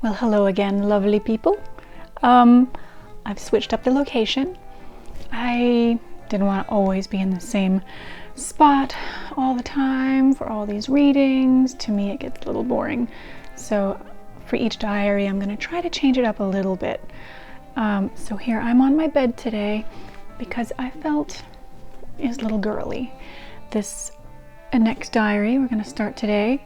Well, hello again, lovely people. I've switched up the location. I didn't want to always be in the same spot all the time for all these readings. To me, it gets a little boring. So for each diary, I'm going to try to change it up a little bit. So here I'm on my bed today because I felt it was a little girly. This next diary we're going to start today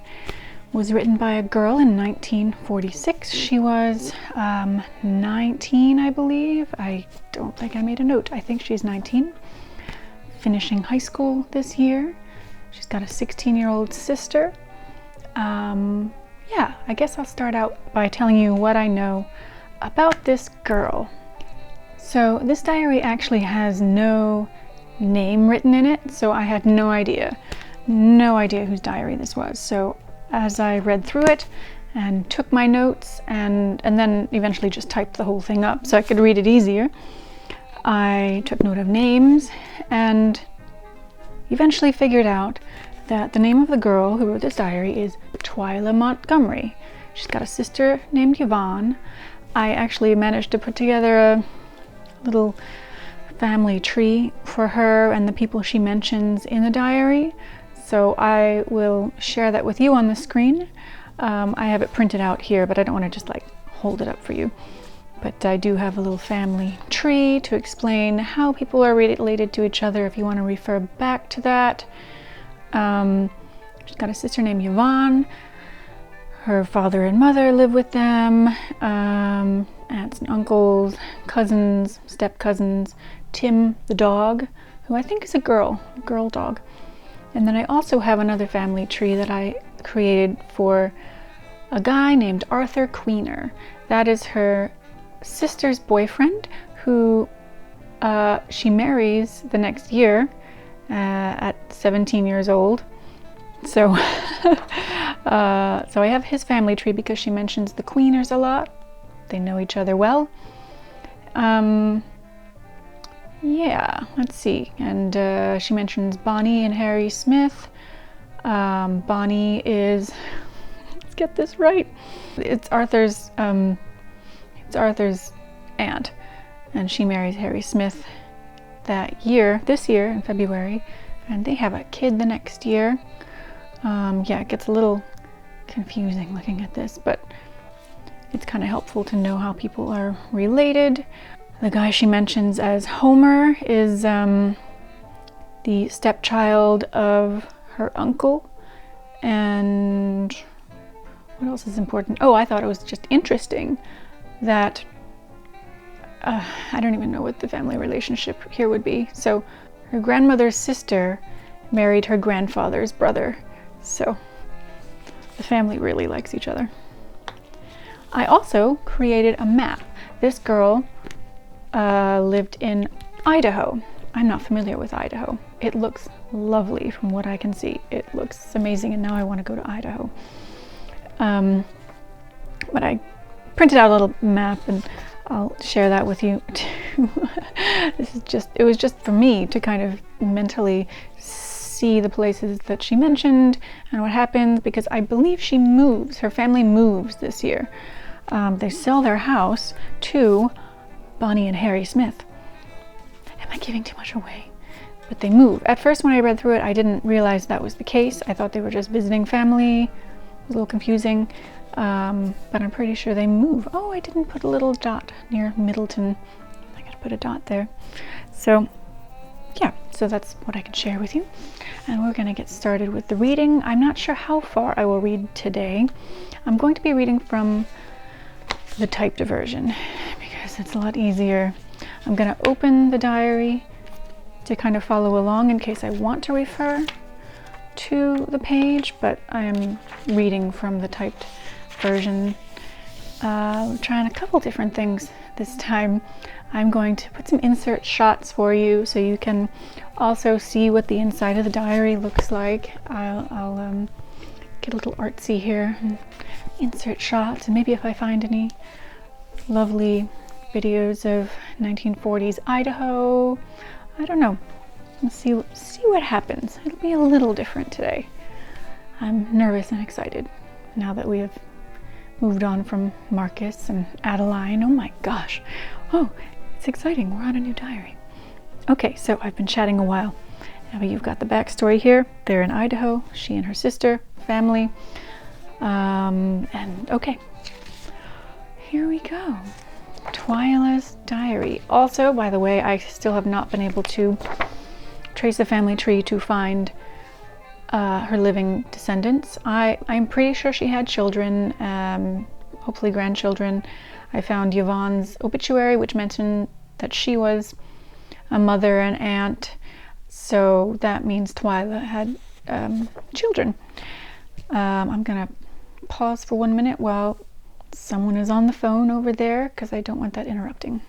was written by a girl in 1946. She was 19, I believe. I don't think I made a note. I think she's 19, finishing high school this year. She's got a 16-year-old sister. Yeah, I guess I'll start out by telling you what I know about this girl. So this diary actually has no name written in it, so I had no idea whose diary this was. So as I read through it and took my notes and then eventually just typed the whole thing up so I could read it easier, I took note of names and eventually figured out that the name of the girl who wrote this diary is Twila Montgomery. She's got a sister named Yvonne. I actually managed to put together a little family tree for her and the people she mentions in the diary. So I will share that with you on the screen. I have it printed out here, but I don't want to just like hold it up for you. But I do have a little family tree to explain how people are related to each other if you want to refer back to that. She's got a sister named Yvonne. Her father and mother live with them. Aunts and uncles, cousins, step-cousins. Tim the dog, who I think is a girl dog. And then I also have another family tree that I created for a guy named Arthur Queener. That is her sister's boyfriend, who she marries the next year at 17 years old. So, so I have his family tree because she mentions the Queeners a lot. They know each other well. Yeah, let's see. And she mentions Bonnie and Harry Smith. Bonnie is, let's get this right. It's Arthur's aunt, and she marries Harry Smith this year in February, and they have a kid the next year. Yeah, it gets a little confusing looking at this, but it's kind of helpful to know how people are related. The guy she mentions as Homer is the stepchild of her uncle. And what else is important? Oh, I thought it was just interesting that I don't even know what the family relationship here would be. So her grandmother's sister married her grandfather's brother. So the family really likes each other. I also created a map. This girl lived in Idaho. I'm not familiar with Idaho. It looks lovely from what I can see. It looks amazing, and now I want to go to Idaho. But I printed out a little map, and I'll share that with you too. It was just for me to kind of mentally see the places that she mentioned and what happens, because I believe her family moves this year. They sell their house to Bonnie and Harry Smith. Am I giving too much away? But they move. At first when I read through it, I didn't realize that was the case. I thought they were just visiting family. It was a little confusing, but I'm pretty sure they move. Oh, I didn't put a little dot near Middleton. I gotta put a dot there. So yeah, so that's what I can share with you. And we're gonna get started with the reading. I'm not sure how far I will read today. I'm going to be reading from the typed version because it's a lot easier. I'm going to open the diary to kind of follow along in case I want to refer to the page, but I am reading from the typed version. We're trying a couple different things this time. I'm going to put some insert shots for you so you can also see what the inside of the diary looks like. I'll get a little artsy here and insert shots, and maybe if I find any lovely videos of 1940s Idaho, I don't know. Let's see what happens. It'll be a little different today. I'm nervous and excited now that we have moved on from Marcus and Adeline. Oh my gosh. Oh, it's exciting. We're on a new diary. Okay, so I've been chatting a while. Now you've got the backstory here. They're in Idaho, she and her sister, family. And okay, here we go. Twila's diary. Also, by the way, I still have not been able to trace the family tree to find her living descendants. I'm pretty sure she had children, hopefully grandchildren. I found Yvonne's obituary, which mentioned that she was a mother and aunt, so that means Twila had children. I'm gonna pause for 1 minute while someone is on the phone over there because I don't want that interrupting.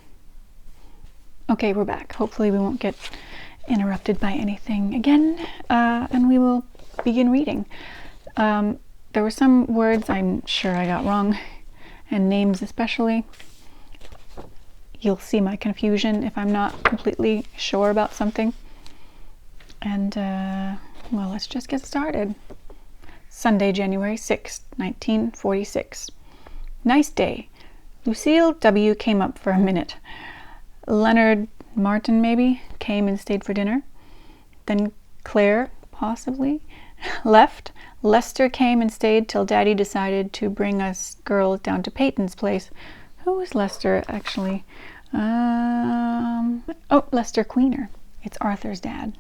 Okay, we're back. Hopefully we won't get interrupted by anything again, and we will begin reading. There were some words I'm sure I got wrong, and names especially. You'll see my confusion if I'm not completely sure about something. And, well, let's just get started. Sunday, January 6th, 1946. Nice day. Lucille W. came up for a minute. Leonard Martin, maybe, came and stayed for dinner. Then Claire, possibly, left. Lester came and stayed till Daddy decided to bring us girls down to Peyton's place. Who was Lester, actually? Oh, Lester Queener. It's Arthur's dad.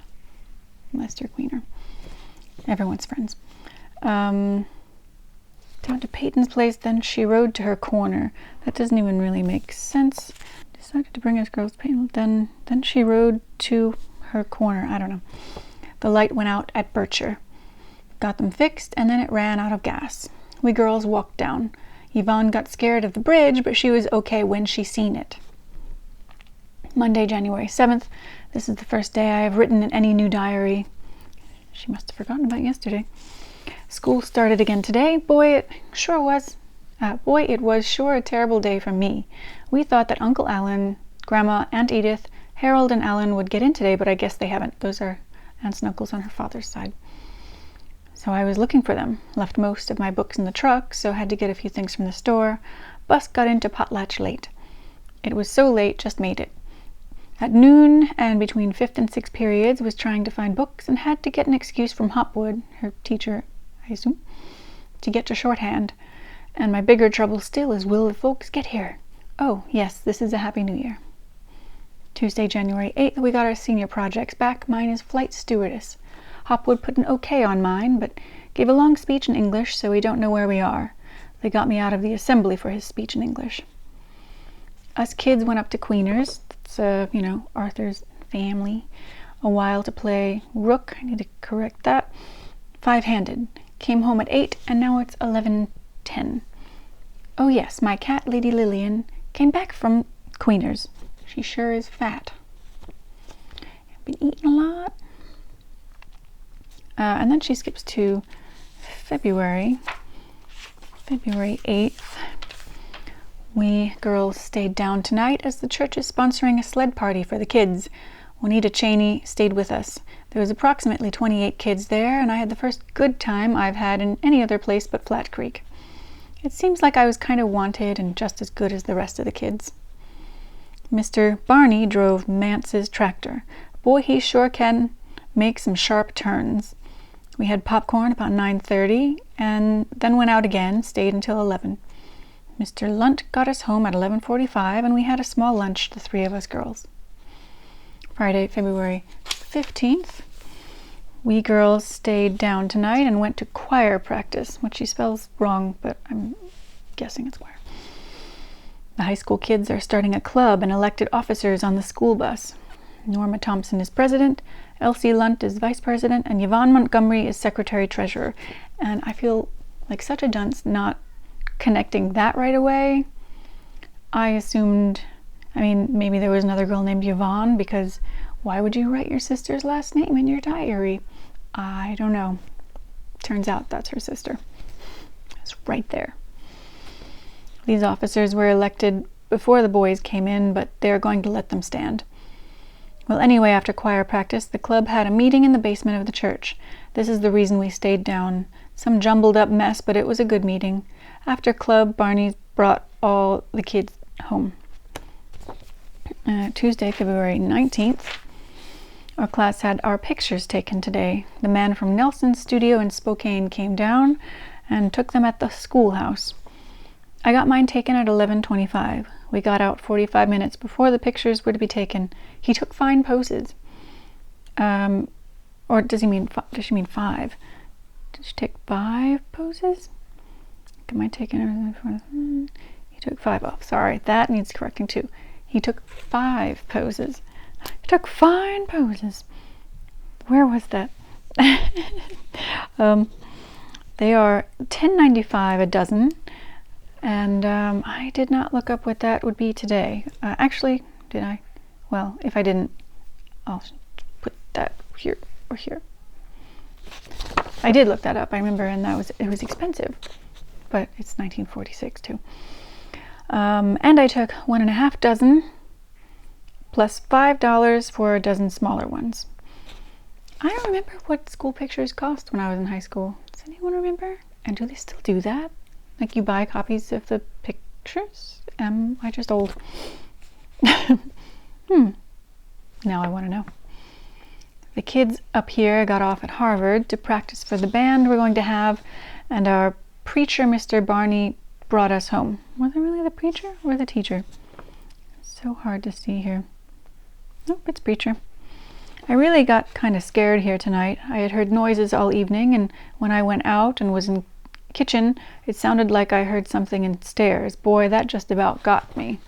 Lester Queener. Everyone's friends. Down to Peyton's place, then she rode to her corner. That doesn't even really make sense. Decided to bring us girls to Peyton. Then she rode to her corner. I don't know. The light went out at Bircher. Got them fixed, and then it ran out of gas. We girls walked down. Yvonne got scared of the bridge, but she was okay when she seen it. Monday, January 7th. This is the first day I have written in any new diary. She must have forgotten about yesterday. School started again today. Boy, it was sure a terrible day for me. We thought that Uncle Alan, Grandma, Aunt Edith, Harold, and Alan would get in today, but I guess they haven't. Those are aunts and uncles on her father's side. So I was looking for them. Left most of my books in the truck, so had to get a few things from the store. Bus got into Potlatch late. It was so late, just made it. At noon, and between 5th and 6th periods, was trying to find books and had to get an excuse from Hopwood, her teacher, I assume, to get to shorthand. And my bigger trouble still is, will the folks get here? Oh, yes, this is a Happy New Year. Tuesday, January 8th, we got our senior projects back. Mine is flight stewardess. Hopwood put an okay on mine, but gave a long speech in English, so we don't know where we are. They got me out of the assembly for his speech in English. Us kids went up to Queener's, that's, Arthur's family, a while to play rook. I need to correct that. 5-handed. Came home at 8, and now it's 11:10. Oh yes, my cat, Lady Lillian, came back from Queener's. She sure is fat. Been eating a lot. And then she skips to February 8th. We girls stayed down tonight as the church is sponsoring a sled party for the kids. Juanita Cheney stayed with us. There was approximately 28 kids there, and I had the first good time I've had in any other place but Flat Creek. It seems like I was kind of wanted and just as good as the rest of the kids. Mr. Barney drove Mance's tractor. Boy, he sure can make some sharp turns. We had popcorn about 9:30, and then went out again, stayed until 11. Mr. Lunt got us home at 11:45, and we had a small lunch, the three of us girls. Friday, February 15th. We girls stayed down tonight and went to choir practice, which she spells wrong, but I'm guessing it's choir. The high school kids are starting a club and elected officers on the school bus. Norma Thompson is president, Elsie Lunt is vice president, and Yvonne Montgomery is secretary-treasurer. And I feel like such a dunce not connecting that right away. I assumed, maybe there was another girl named Yvonne, because why would you write your sister's last name in your diary? I don't know. Turns out that's her sister. It's right there. These officers were elected before the boys came in, but they're going to let them stand. Well, anyway, after choir practice, the club had a meeting in the basement of the church. This is the reason we stayed down Some jumbled up mess, but it was a good meeting. After club, Barney brought all the kids home. Tuesday, February 19th. Our class had our pictures taken today. The man from Nelson's studio in Spokane came down and took them at the schoolhouse. I got mine taken at 11:25. We got out 45 minutes before the pictures were to be taken. He took fine poses. Or does she mean 5? Did she take 5 poses? Am I taking? He took 5 off. Sorry, that needs correcting too. He took 5 poses. He took fine poses. Where was that? They are $10.95 a dozen, and I did not look up what that would be today. Actually, did I? Well, if I didn't, I'll put that here or here. I did look that up, I remember, and it was expensive, but it's 1946 too. And I took 1.5 dozen plus $5 for a dozen smaller ones. I don't remember what school pictures cost when I was in high school. Does anyone remember? And do they still do that? Like, you buy copies of the pictures? Am I just old? Now I want to know. The kids up here got off at Harvard to practice for the band we're going to have, and our preacher, Mr. Barney, brought us home. Was it really the preacher or the teacher? It's so hard to see here. Nope, it's preacher. I really got kind of scared here tonight. I had heard noises all evening, and when I went out and was in the kitchen, it sounded like I heard something in stairs. Boy, that just about got me.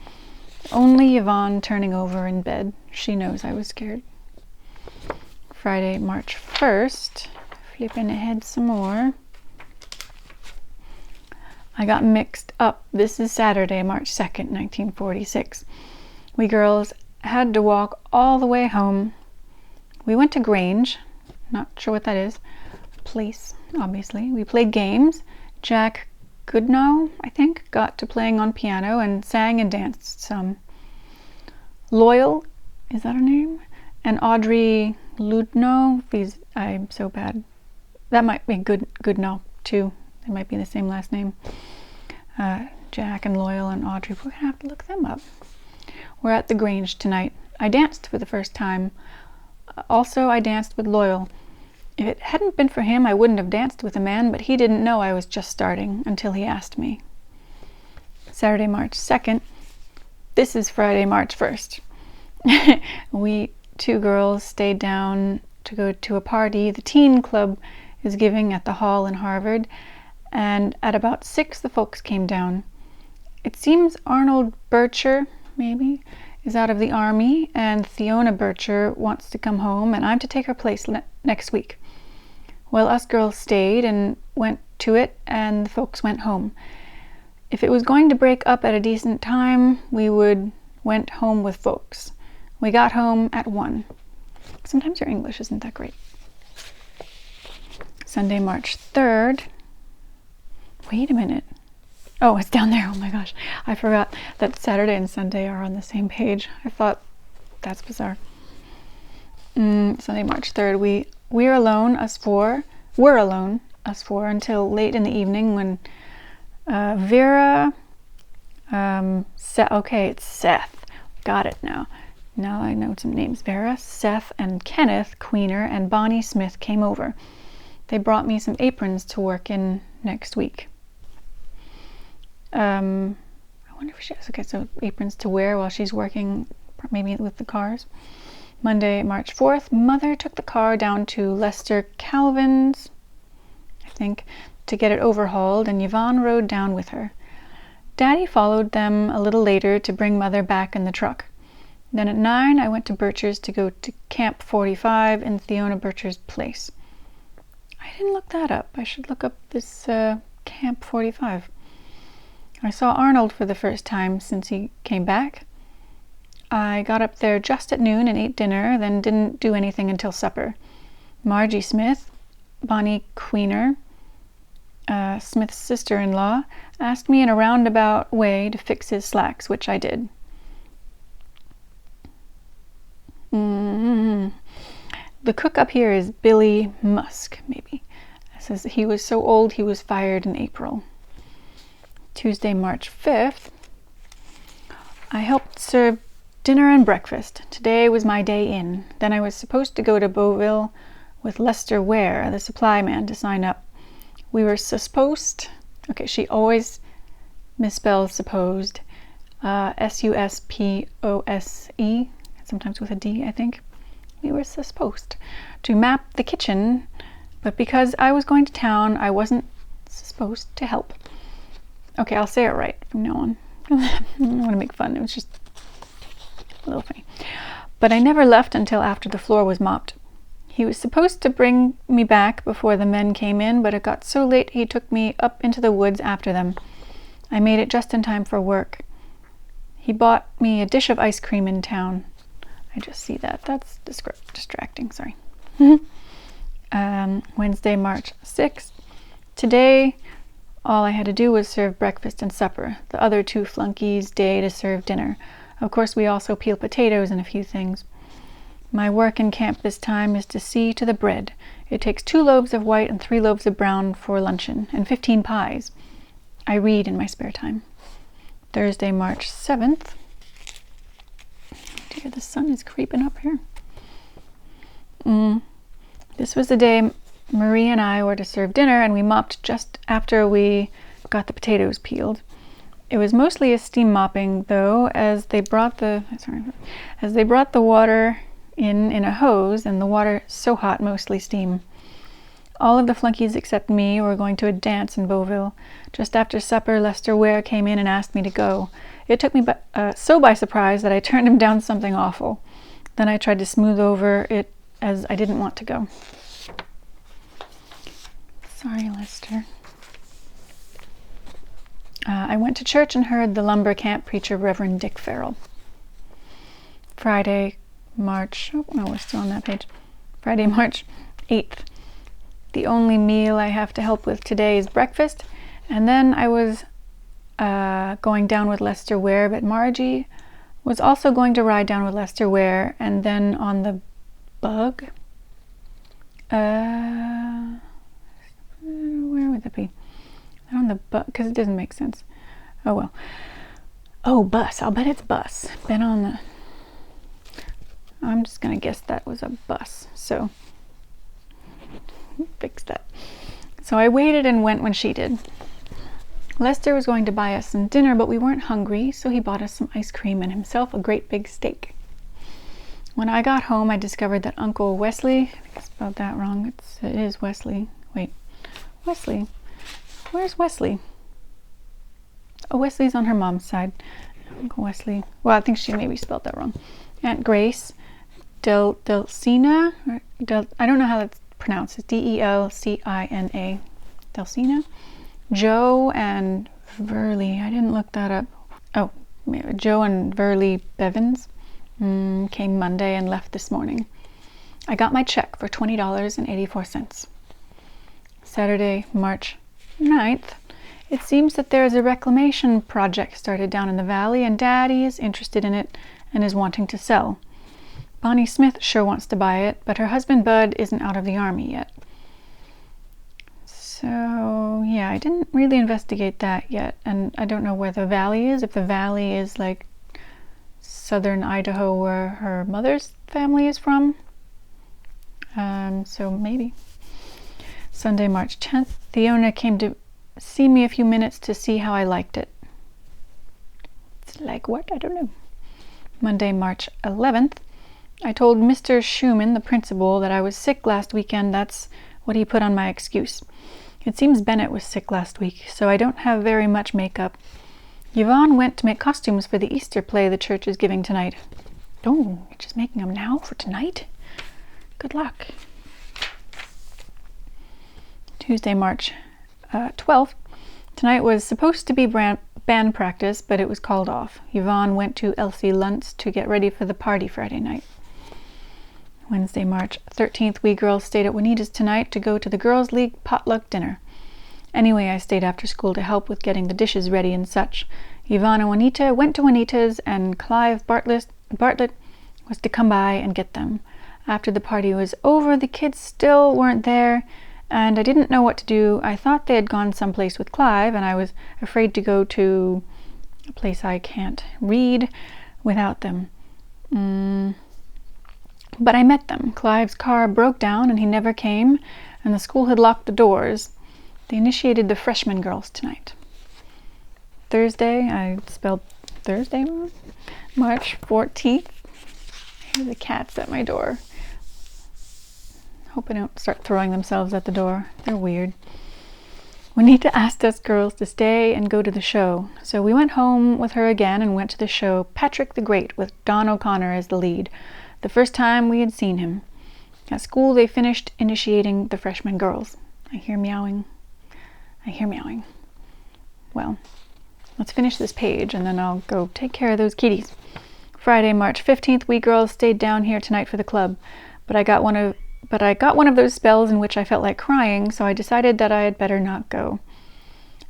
Only Yvonne turning over in bed. She knows I was scared. Friday, March 1st. Flipping ahead some more. I got mixed up. This is Saturday, March 2nd, 1946. We girls had to walk all the way home. We went to Grange. Not sure what that is. Place, obviously. We played games. Jack Goodnow, I think, got to playing on piano and sang and danced some. Loyal, is that her name? And Audrey Ludnow. I'm so bad. That might be Goodnow too. They might be the same last name. Jack and Loyal and Audrey. We're gonna have to look them up. We're at the Grange tonight. I danced for the first time. Also, I danced with Loyal. If it hadn't been for him, I wouldn't have danced with a man, but he didn't know I was just starting until he asked me. Saturday, March 2nd. This is Friday, March 1st. We 2 girls stayed down to go to a party the teen club is giving at the hall in Harvard, and at about 6 the folks came down. It seems Arnold Bircher, maybe, is out of the army, and Theona Bircher wants to come home, and I'm to take her place next week. Well, us girls stayed and went to it, and the folks went home. If it was going to break up at a decent time, we went home with folks. We got home at 1. Sometimes your English isn't that great. Sunday, March 3rd. Wait a minute. Oh, it's down there. Oh my gosh. I forgot that Saturday and Sunday are on the same page. I thought that's bizarre. Sunday, March 3rd. We're alone, us 4. We're alone, us 4, until late in the evening when Vera, it's Seth. Got it now. Now I know some names. Vera, Seth, and Kenneth Queener and Bonnie Smith came over. They brought me some aprons to work in next week. I wonder if she has, okay, so aprons to wear while she's working, maybe with the cars. Monday, March 4th, Mother took the car down to Lester Calvin's, I think, to get it overhauled, and Yvonne rode down with her. Daddy followed them a little later to bring Mother back in the truck. Then at 9, I went to Bircher's to go to Camp 45 in Theona Bircher's place. I didn't look that up. I should look up this Camp 45. I saw Arnold for the first time since he came back. I got up there just at noon and ate dinner, then didn't do anything until supper. Margie Smith, Bonnie Queener, Smith's sister-in-law, asked me in a roundabout way to fix his slacks, which I did. The cook up here is Billy Musk, maybe. says he was so old he was fired in April. Tuesday, March 5th. I helped serve dinner and breakfast. Today was my day in. Then I was supposed to go to Taboel with Lester Ware, the supply man, to sign up. We were supposed... Okay, she always misspells supposed. S-U-S-P-O-S-E, sometimes with a D, I think. We were supposed to map the kitchen, but because I was going to town, I wasn't supposed to help. Okay, I'll say it right from now on. I don't want to make fun. It was just a little funny. But I never left until after the floor was mopped. He was supposed to bring me back before the men came in, but it got so late he took me up into the woods after them. I made it just in time for work. He bought me a dish of ice cream in town. I just see that. That's distracting, sorry. Wednesday, March 6th. Today, all I had to do was serve breakfast and supper. The other two flunkies' day to serve dinner. Of course, we also peel potatoes and a few things. My work in camp this time is to see to the bread. It takes 2 loaves of white and 3 loaves of brown for luncheon, and 15 pies. I read in my spare time. Thursday, March 7th. Dear, the sun is creeping up here. This was the day Marie and I were to serve dinner, and we mopped just after we got the potatoes peeled. It was mostly a steam mopping, though, as they brought the water in a hose, and the water so hot, mostly steam. All of the flunkies except me were going to a dance in Beauville. Just after supper, Lester Ware came in and asked me to go. It took me so by surprise that I turned him down something awful. Then I tried to smooth over it as I didn't want to go. Sorry, Lester. I went to church and heard the lumber camp preacher, Reverend Dick Farrell. Friday, March... Oh, no, we're still on that page. Friday, March 8th. The only meal I have to help with today is breakfast. And then I was going down with Lester Ware, but Margie was also going to ride down with Lester Ware, and then on the bug. Where would that be? On the bus, because it doesn't make sense. Oh well. Oh, bus. I'll bet it's bus. Been on the... I'm just going to guess that was a bus. So, fix that. So I waited and went when she did. Lester was going to buy us some dinner, but we weren't hungry, so he bought us some ice cream and himself a great big steak. When I got home, I discovered that Uncle Wesley... I think I spelled that wrong. It is Wesley. Wait. Wesley. Where's Wesley? Oh, Wesley's on her mom's side. Uncle Wesley. Well, I think she maybe spelled that wrong. Aunt Grace. Delcina. I don't know how that's pronounced. It's D-E-L-C-I-N-A. Delcina. Joe and Verley. I didn't look that up. Oh, Joe and Verley Bevins came Monday and left this morning. I got my check for $20.84. Saturday, March 9th. It seems that there is a reclamation project started down in the valley, and Daddy is interested in it and is wanting to sell. Bonnie Smith sure wants to buy it, but her husband Bud isn't out of the army yet. So, yeah, I didn't really investigate that yet, and I don't know where the valley is. If the valley is like southern Idaho where her mother's family is from. So maybe. Sunday, March 10th. Fiona came to see me a few minutes to see how I liked it. It's like what? I don't know. Monday, March 11th. I told Mr. Schumann, the principal, that I was sick last weekend. That's what he put on my excuse. It seems Bennett was sick last week, so I don't have very much makeup. Yvonne went to make costumes for the Easter play the church is giving tonight. Oh, you're just making them now for tonight? Good luck. Tuesday, March 12th. Tonight was supposed to be band practice, but it was called off. Yvonne went to Elsie Luntz to get ready for the party Friday night. Wednesday, March 13th, we girls stayed at Juanita's tonight to go to the Girls' League potluck dinner. Anyway, I stayed after school to help with getting the dishes ready and such. Yvonne and Juanita went to Juanita's, and Clive Bartlett was to come by and get them. After the party was over, the kids still weren't there, and I didn't know what to do. I thought they had gone someplace with Clive, and I was afraid to go to a place I can't read without them. But I met them. Clive's car broke down and he never came, and the school had locked the doors. They initiated the freshman girls tonight. Thursday, I spelled Thursday wrong. March 14th. Here are the cats at my door. Hope I don't start throwing themselves at the door. They're weird. Juanita asked us girls to stay and go to the show, so we went home with her again and went to the show Patrick the Great with Don O'Connor as the lead, the first time we had seen him. At school they finished initiating the freshman girls. I hear meowing. Well, let's finish this page and then I'll go take care of those kitties. Friday, March 15th, we girls stayed down here tonight for the club, but I got one of those spells in which I felt like crying, so I decided that I had better not go.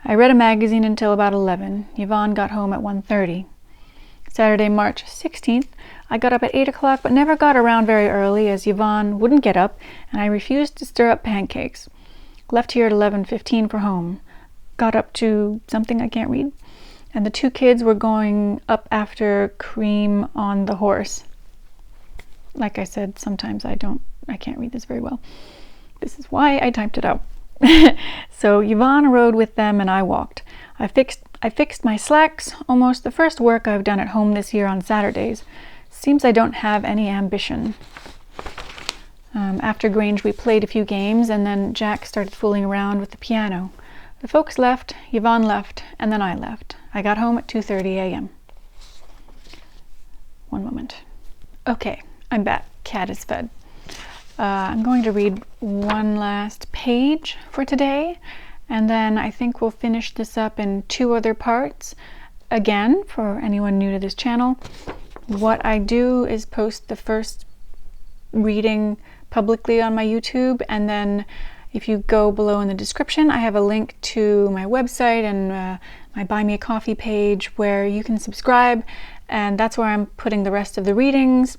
I read a magazine until about 11. Yvonne got home at 1:30. Saturday, March 16th, I got up at 8 o'clock but never got around very early as Yvonne wouldn't get up and I refused to stir up pancakes. Left here at 11:15 for home. Got up to something I can't read, and the two kids were going up after Cream on the horse. Like I said, sometimes I can't read this very well. This is why I typed it out. So Yvonne rode with them and I walked. I fixed my slacks, almost the first work I've done at home this year on Saturdays. Seems I don't have any ambition. After Grange we played a few games and then Jack started fooling around with the piano. The folks left, Yvonne left, and then I left. I got home at 2:30 a.m. One moment. Okay, I'm back. Cat is fed. I'm going to read one last page for today, and then I think we'll finish this up in 2 other parts. Again, for anyone new to this channel, what I do is post the first reading publicly on my YouTube, and then if you go below in the description, I have a link to my website and my Buy Me a Coffee page where you can subscribe, and that's where I'm putting the rest of the readings,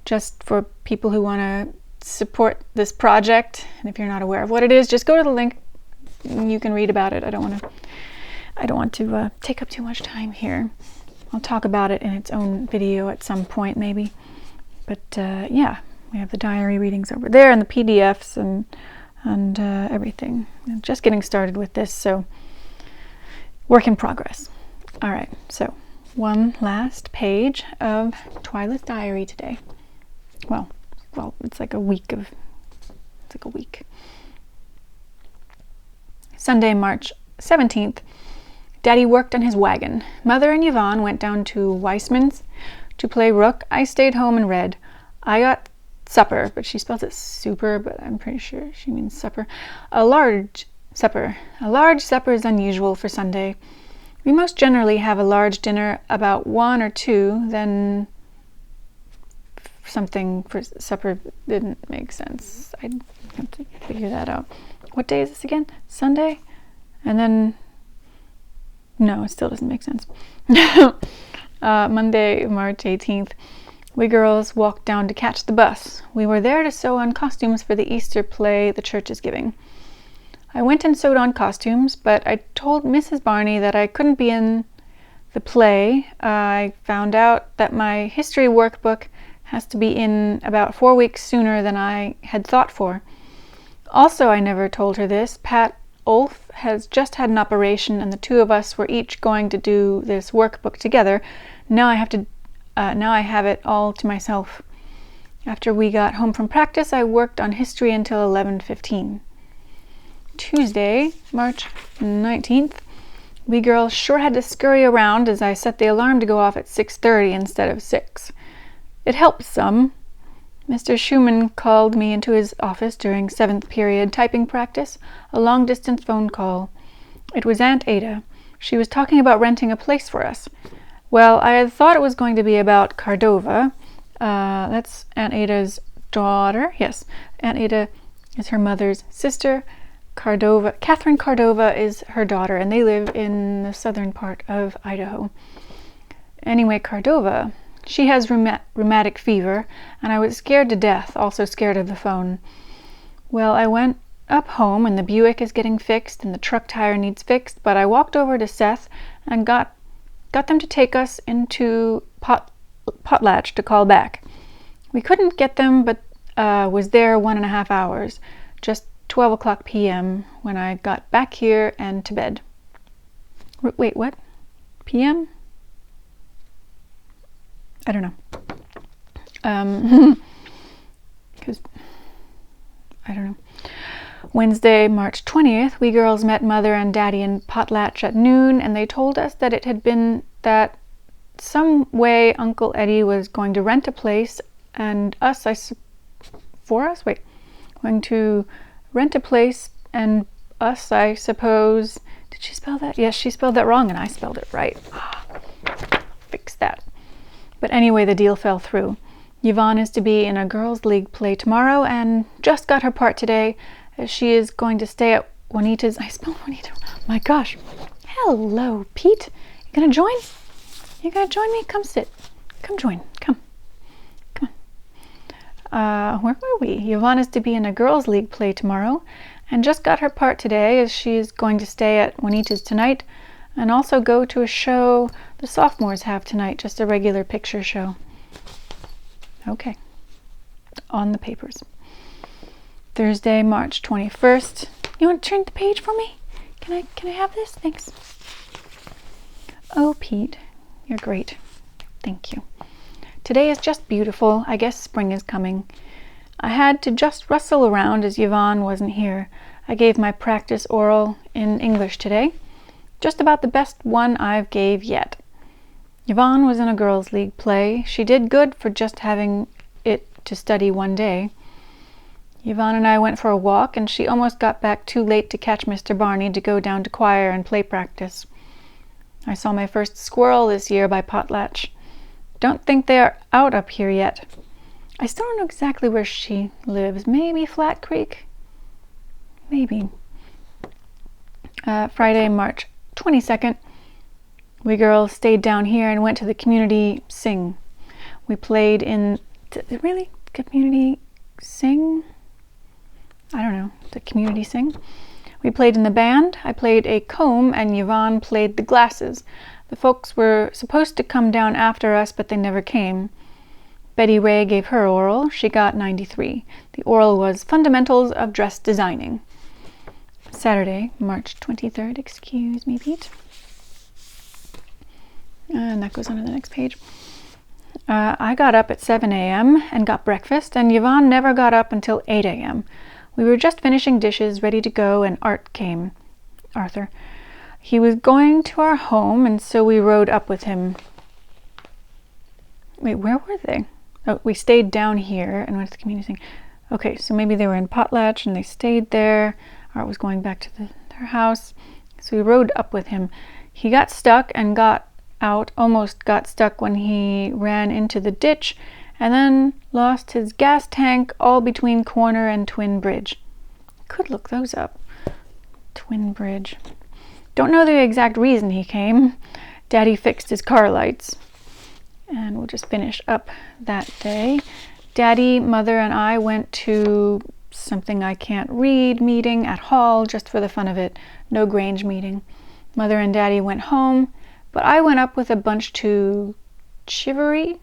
just for people who want to support this project. And if you're not aware of what it is, just go to the link. You can read about it. I don't want to take up too much time here. I'll talk about it in its own video at some point, maybe. But yeah, we have the diary readings over there and the PDFs and everything. I'm just getting started with this, so work in progress. All right, so one last page of Twila's diary today. Well, it's like a week. Sunday, March 17th. Daddy worked on his wagon. Mother and Yvonne went down to Weissman's to play rook. I stayed home and read. I got supper, but she spells it super, but I'm pretty sure she means supper. A large supper. A large supper is unusual for Sunday. We most generally have a large dinner, about 1 or 2, then something for supper didn't make sense. I'd have to figure that out. What day is this again? Sunday? And then, no, it still doesn't make sense. Monday, March 18th. We girls walked down to catch the bus. We were there to sew on costumes for the Easter play the church is giving. I went and sewed on costumes, but I told Mrs. Barney that I couldn't be in the play. I found out that my history workbook has to be in about 4 weeks sooner than I had thought for. Also, I never told her this. Pat Ulf has just had an operation and the 2 of us were each going to do this workbook together. Now I have it all to myself. After we got home from practice, I worked on history until 11:15. Tuesday, March 19th. We girls sure had to scurry around as I set the alarm to go off at 6:30 instead of 6. It helped some. Mr. Schumann called me into his office during 7th period typing practice, a long-distance phone call. It was Aunt Ada. She was talking about renting a place for us. Well, I had thought it was going to be about Cordova. That's Aunt Ada's daughter. Yes, Aunt Ada is her mother's sister. Catherine Cordova is her daughter, and they live in the southern part of Idaho. Anyway, Cordova, she has rheumatic fever, and I was scared to death, also scared of the phone. Well, I went up home and the Buick is getting fixed and the truck tire needs fixed, but I walked over to Seth and got them to take us into Potlatch to call back. We couldn't get them, but was there 1.5 hours, just 12 o'clock p.m. when I got back here and to bed. Wait, what? p.m.? I don't know. Because I don't know. Wednesday, March 20th, we girls met Mother and Daddy in Potlatch at noon, and they told us that it had been that some way Uncle Eddie was going to rent a place and going to rent a place and us, I suppose. Did she spell that? Yes, she spelled that wrong and I spelled it right. Fix that. But anyway, the deal fell through. Yvonne is to be in a girls' league play tomorrow and just got her part today, as she is going to stay at Juanita's. I spelled Juanita. My gosh. Hello, Pete. You gonna join? You gonna join me? Come sit. Come join. Come. Come on. Where were we? Yvonne is to be in a girls' league play tomorrow and just got her part today, as she is going to stay at Juanita's tonight and also go to a show the sophomores have tonight, just a regular picture show. Okay. On the papers. Thursday, March 21st. You want to turn the page for me? Can I have this? Thanks. Oh, Pete, you're great. Thank you. Today is just beautiful. I guess spring is coming. I had to just rustle around as Yvonne wasn't here. I gave my practice oral in English today. Just about the best one I've gave yet. Yvonne was in a girls' league play. She did good for just having it to study one day. Yvonne and I went for a walk, and she almost got back too late to catch Mr. Barney to go down to choir and play practice. I saw my first squirrel this year by Potlatch. Don't think they are out up here yet. I still don't know exactly where she lives. Maybe Flat Creek? Maybe. Friday, March 22nd. We girls stayed down here and went to the community sing. We played in... Really? Community sing? I don't know. The community sing? We played in the band. I played a comb and Yvonne played the glasses. The folks were supposed to come down after us, but they never came. Betty Ray gave her oral. She got 93. The oral was Fundamentals of Dress Designing. Saturday, March 23rd. Excuse me, Pete. And that goes on to the next page. I got up at 7 a.m. and got breakfast, and Yvonne never got up until 8 a.m. We were just finishing dishes, ready to go, and Arthur. He was going to our home, and so we rode up with him. Wait, where were they? Oh, we stayed down here and went to the community thing. Okay, so maybe they were in Potlatch and they stayed there. Art was going back to their house. So we rode up with him. He got stuck and got out, almost got stuck when he ran into the ditch, and then lost his gas tank all between Corner and Twin Bridge. Could look those up. Twin Bridge. Don't know the exact reason he came. Daddy fixed his car lights. And we'll just finish up that day. Daddy, Mother, and I went to something I can't read meeting at Hall just for the fun of it. No Grange meeting. Mother and Daddy went home, but I went up with a bunch to Chivery.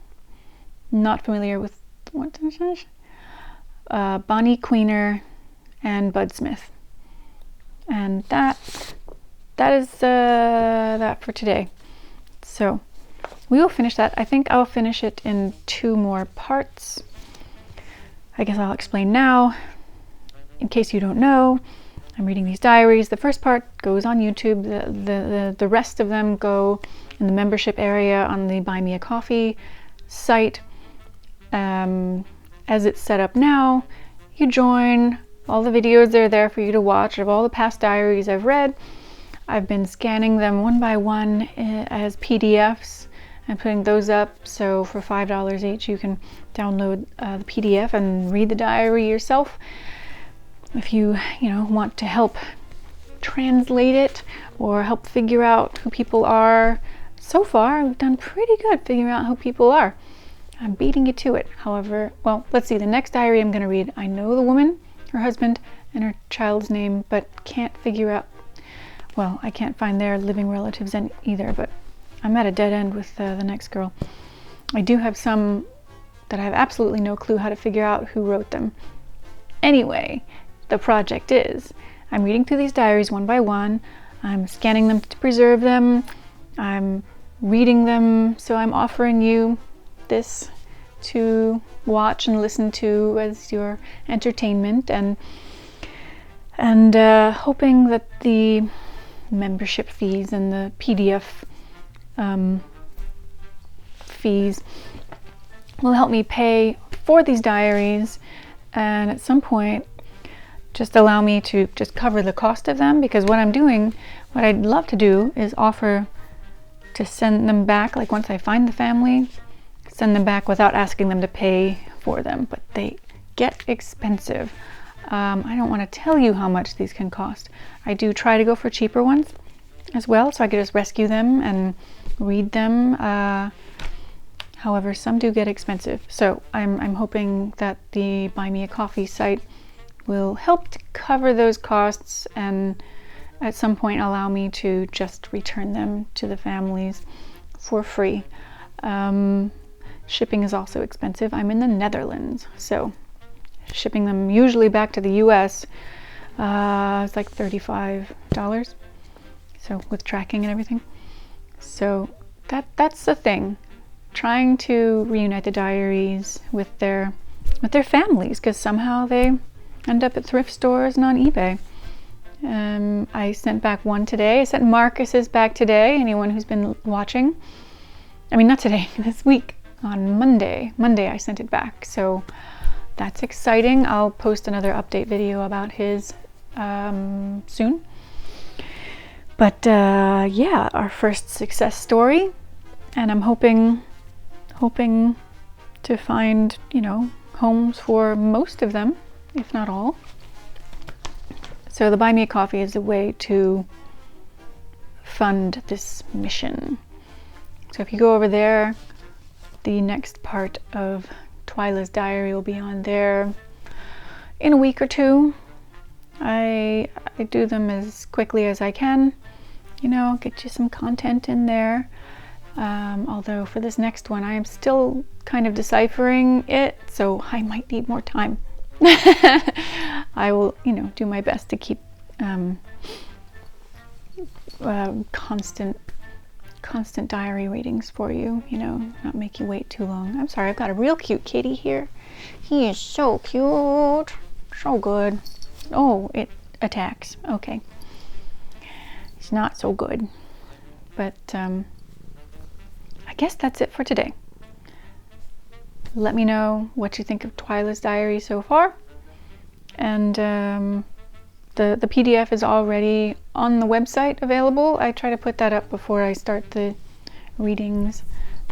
Not familiar with what Bonnie Queener and Bud Smith. And that is that for today. So we will finish that. I think I'll finish it in 2 more parts. I guess I'll explain now. In case you don't know, I'm reading these diaries. The first part goes on YouTube. The rest of them go in the membership area on the Buy Me a Coffee site. As it's set up now, you join. All the videos are there for you to watch of all the past diaries I've read. I've been scanning them one by one as PDFs and putting those up. So for $5 each, you can download the PDF and read the diary yourself. If you want to help translate it or help figure out who people are. So far, we've done pretty good figuring out who people are. I'm beating you to it. However, well, let's see. The next diary I'm going to read, I know the woman, her husband, and her child's name, but can't figure out, well, I can't find their living relatives either, but I'm at a dead end with the next girl. I do have some that I have absolutely no clue how to figure out who wrote them. Anyway, the project is, I'm reading through these diaries one by one, I'm scanning them to preserve them, I'm reading them, so I'm offering you this to watch and listen to as your entertainment, and hoping that the membership fees and the PDF fees will help me pay for these diaries, and at some point just allow me to just cover the cost of them, because what I'd love to do is offer to send them back, like once I find the family, send them back without asking them to pay for them, but they get expensive. I don't want to tell you how much these can cost. I do try to go for cheaper ones as well, so I could just rescue them and read them. However, some do get expensive, so I'm hoping that the Buy Me a Coffee site will help to cover those costs and at some point allow me to just return them to the families for free. Shipping is also expensive. I'm in the Netherlands, so shipping them usually back to the US is like $35, so with tracking and everything. So that's the thing, trying to reunite the diaries with their families, because somehow they end up at thrift stores and on eBay. I sent back one today. I sent Marcus's back today, anyone who's been watching. I mean, not today, this week, on Monday. I sent it back, so that's exciting. I'll post another update video about his soon. But yeah, our first success story, and I'm hoping to find, homes for most of them, if not all. So the Buy Me a Coffee is a way to fund this mission. So if you go over there, the next part of Twila's diary will be on there in a week or two. I do them as quickly as I can, get you some content in there. Although for this next one, I am still kind of deciphering it, so I might need more time. I will, do my best to keep constant diary readings for you, not make you wait too long. I'm sorry, I've got a real cute kitty here. He is so cute, so good. Oh, it attacks. Okay, it's not so good, but I guess that's it for today. Let me know what you think of Twila's diary so far, and the PDF is already on the website available. I try to put that up before I start the readings,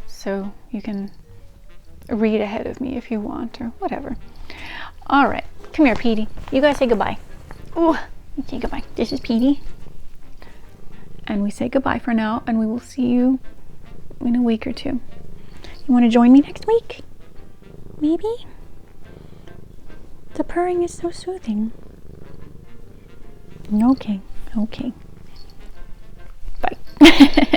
so you can read ahead of me if you want, or whatever. All right, come here, Petey. You guys say goodbye. Oh, say goodbye. This is Petey, and we say goodbye for now, and we will see you in a week or two. You want to join me next week? Maybe? The purring is so soothing. Okay. Bye.